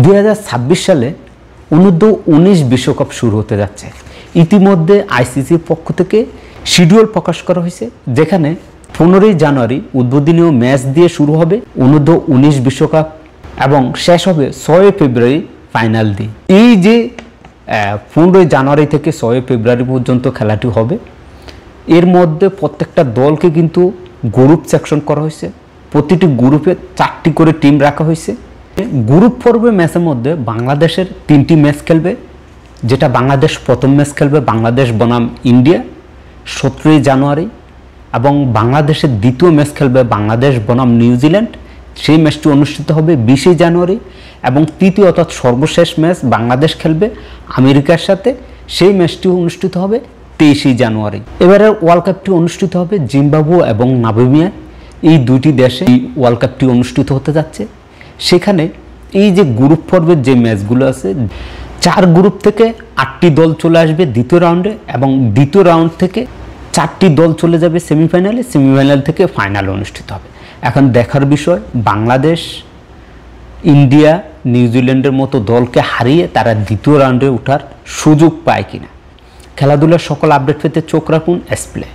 2026 সালে অনূর্ধ্ব-19 বিশ্বকাপ শুরু হতে যাচ্ছে। ইতিমধ্যে আইসিসির পক্ষ থেকে শিডিউল প্রকাশ করা হয়েছে, যেখানে 15 জানুয়ারি উদ্বোধনী ম্যাচ দিয়ে শুরু হবে অনূর্ধ্ব-19 বিশ্বকাপ এবং শেষ হবে 6 ফেব্রুয়ারি ফাইনাল দিয়ে। এই যে 15 জানুয়ারি থেকে 6 ফেব্রুয়ারি পর্যন্ত খেলাটি হবে, এর মধ্যে প্রত্যেকটা দলকে কিন্তু গ্রুপ সেকশন করা হয়েছে। প্রতিটি গ্রুপে 4টি করে টিম রাখা হয়েছে। গ্রুপ পর্বের ম্যাচের মধ্যে বাংলাদেশের 3টি ম্যাচ খেলবে, যেটা বাংলাদেশ প্রথম ম্যাচ খেলবে বাংলাদেশ বনাম ইন্ডিয়া 17 জানুয়ারি, এবং বাংলাদেশের দ্বিতীয় ম্যাচ খেলবে বাংলাদেশ বনাম নিউজিল্যান্ড। সেই ম্যাচটি অনুষ্ঠিত হবে 20 জানুয়ারি, এবং তৃতীয় অর্থাৎ সর্বশেষ ম্যাচ বাংলাদেশ খেলবে আমেরিকার সাথে। সেই ম্যাচটি অনুষ্ঠিত হবে 23 জানুয়ারি। এবারে ওয়ার্ল্ড কাপটি অনুষ্ঠিত হবে জিম্বাবুয়ে এবং নামিবিয়া, এই দুইটি দেশে এই ওয়ার্ল্ড কাপটি অনুষ্ঠিত হতে যাচ্ছে। সেখানে এই যে গ্রুপ পর্বের যে ম্যাচগুলো আছে, 4 গ্রুপ থেকে 8টি দল চলে আসবে দ্বিতীয় রাউন্ডে, এবং দ্বিতীয় রাউন্ড থেকে 4টি দল চলে যাবে সেমিফাইনালে। সেমিফাইনাল থেকে ফাইনাল অনুষ্ঠিত হবে। এখন দেখার বিষয়, বাংলাদেশ ইন্ডিয়া নিউজিল্যান্ডের মতো দলকে হারিয়ে তারা দ্বিতীয় রাউন্ডে ওঠার সুযোগ পায় কিনা। খেলাধুলার সকল আপডেট পেতে চোখ রাখুন এসপ্লে।